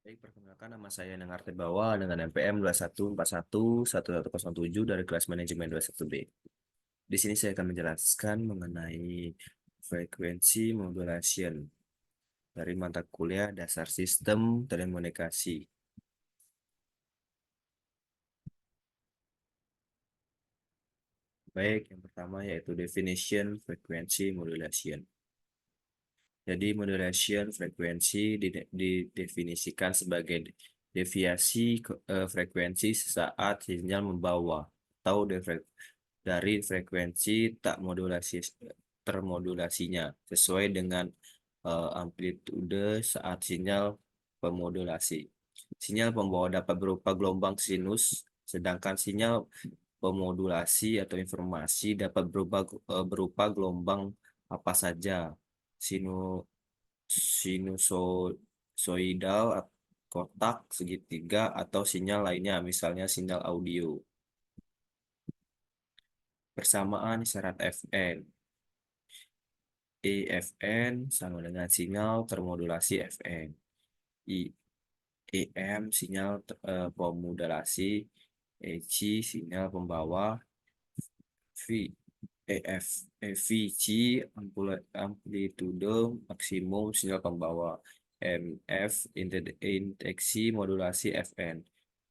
Baik, perkenalkan nama saya Nengar Tebawa dengan NPM 21411107 dari kelas manajemen 21B. Di sini saya akan menjelaskan mengenai frekuensi modulation dari mata kuliah dasar sistem telekomunikasi. Baik, yang pertama yaitu definition frequency modulation. Jadi modulation frekuensi didefinisikan sebagai deviasi frekuensi saat sinyal membawa atau dari frekuensi tak modulasi termodulasinya sesuai dengan amplitude saat sinyal pemodulasi. Sinyal pembawa dapat berupa gelombang sinus, sedangkan sinyal pemodulasi atau informasi dapat berupa gelombang apa saja, sinu sinusoidal, kotak, segitiga, atau sinyal lainnya, misalnya sinyal audio. Persamaan syarat FN. EFN sama dengan sinyal termodulasi FN. I, EM sinyal pemodulasi, EC sinyal pembawa, V, EF, VC amplitude maksimum sinyal pembawa, MF indeksi modulasi FN,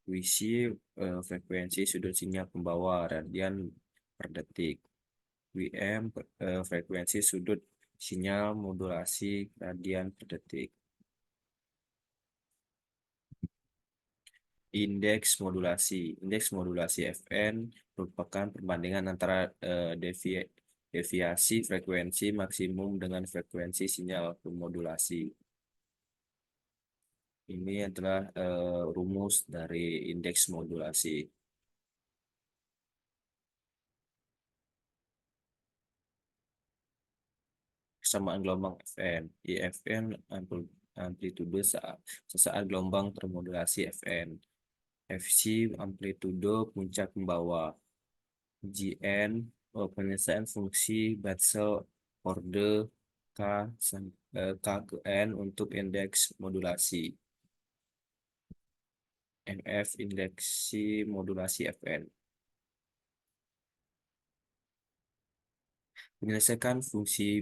WC frekuensi sudut sinyal pembawa radian per detik, WM frekuensi sudut sinyal modulasi radian per detik. Indeks modulasi FN merupakan perbandingan antara deviasi frekuensi maksimum dengan frekuensi sinyal pemodulasi. Ini adalah rumus dari indeks modulasi. Persamaan gelombang FN. IFN amplitude sesaat gelombang termodulasi FN. FC amplitude puncak pembawa. GN penyelesaian fungsi Betzel Orde K, K ke N untuk indeks modulasi. MF indeksi modulasi FN. Menyelesaikan fungsi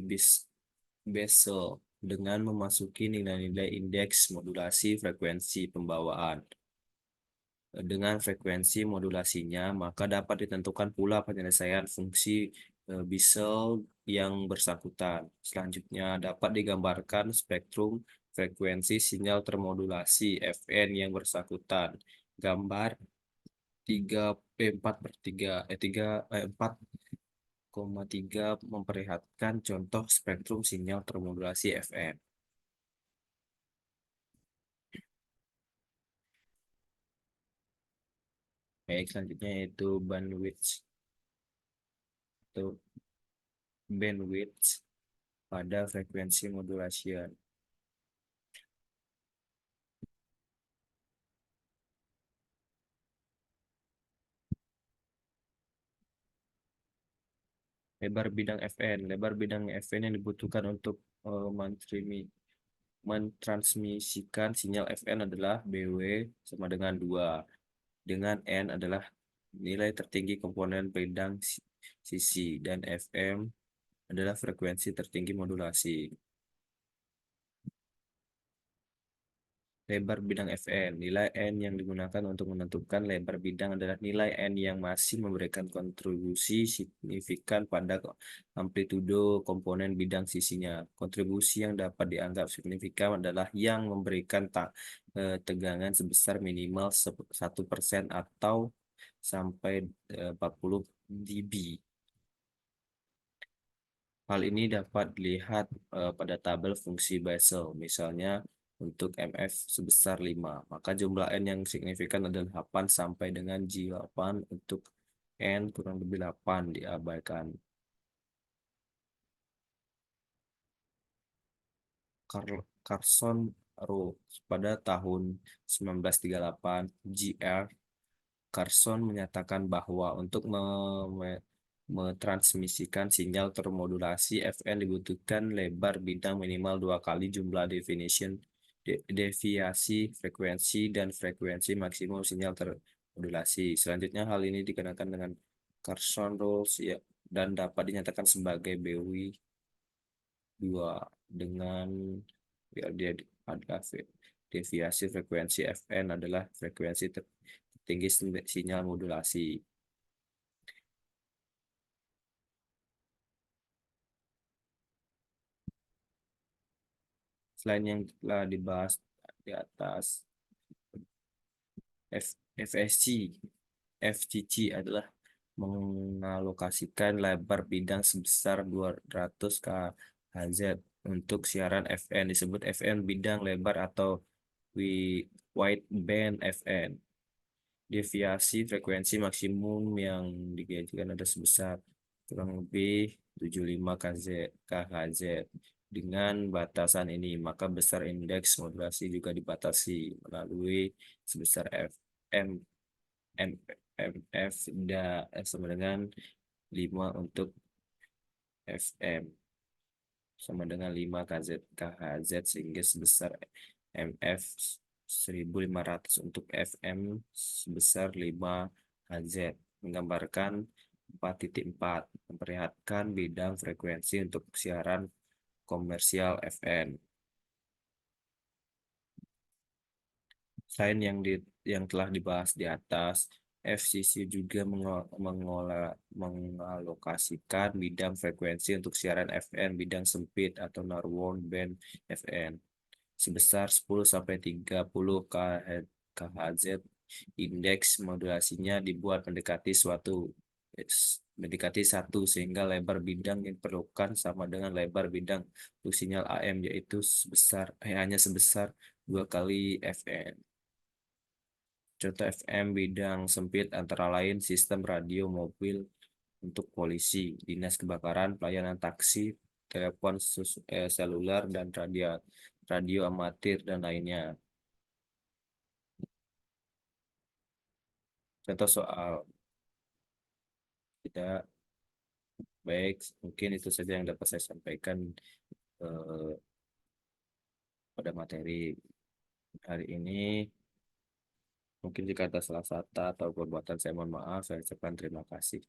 Bessel dengan memasuki nilai-nilai indeks modulasi frekuensi pembawaan. Dengan frekuensi modulasinya, maka dapat ditentukan pula penyelesaian fungsi Bessel yang bersangkutan. Selanjutnya, dapat digambarkan spektrum frekuensi sinyal termodulasi FN yang bersangkutan. Gambar 3 4 per 3 4,3 memperlihatkan contoh spektrum sinyal termodulasi FM. Baik, selanjutnya yaitu atau bandwidth pada frekuensi modulation. Lebar bidang FN. Lebar bidang FN yang dibutuhkan untuk mentransmisikan sinyal FN adalah BW sama dengan 2. Dengan N adalah nilai tertinggi komponen bidang sisi dan FM adalah frekuensi tertinggi modulasi. Lebar bidang FN. Nilai N yang digunakan untuk menentukan lebar bidang adalah nilai N yang masih memberikan kontribusi signifikan pada amplitudo komponen bidang sisinya. Kontribusi yang dapat dianggap signifikan adalah yang memberikan tegangan sebesar minimal 1% atau sampai 40 dB. Hal ini dapat dilihat pada tabel fungsi Bessel. Misalnya, untuk MF sebesar 5, maka jumlah N yang signifikan adalah 8 sampai dengan J8 untuk N kurang lebih 8 diabaikan. Carson Rhoads pada tahun 1938, G.R. Carson menyatakan bahwa untuk mentransmisikan sinyal termodulasi FN dibutuhkan lebar bidang minimal 2 kali jumlah deviasi frekuensi dan frekuensi maksimum sinyal termodulasi. Selanjutnya hal ini dikenakan dengan Carson Rules ya, dan dapat dinyatakan sebagai BW 2 dengan biar dia adalah deviasi frekuensi Fn adalah frekuensi tertinggi sinyal modulasi. Selain yang telah dibahas di atas, FSC, FCC adalah mengalokasikan lebar bidang sebesar 200 kHz untuk siaran FN, disebut FN bidang lebar atau wideband FN. Deviasi frekuensi maksimum yang digajikan ada sebesar kurang lebih 75 kHz. Dengan batasan ini, maka besar indeks modulasi juga dibatasi melalui sebesar FM M, MF sama dengan 5 untuk FM sama dengan 5 KHZ sehingga sebesar MF 1500 untuk FM sebesar 5 Hz menggambarkan 4.4 memperlihatkan bidang frekuensi untuk siaran komersial FM. Selain yang telah dibahas di atas, FCC juga mengalokasikan bidang frekuensi untuk siaran FN bidang sempit atau narrowband band FN sebesar 10 sampai 30 kHz. Indeks modulasinya dibuat mendekati satu sehingga lebar bidang yang diperlukan sama dengan lebar bidang untuk sinyal AM yaitu hanya sebesar 2 kali FN. Contoh FM bidang sempit antara lain sistem radio mobil untuk polisi, dinas kebakaran, pelayanan taksi, telepon seluler, dan radio amatir, dan lainnya. Contoh soal tidak baik, mungkin itu saja yang dapat saya sampaikan eh, pada materi hari ini. Mungkin jika ada salah kata atau perbuatan saya mohon maaf, saya ucapkan terima kasih.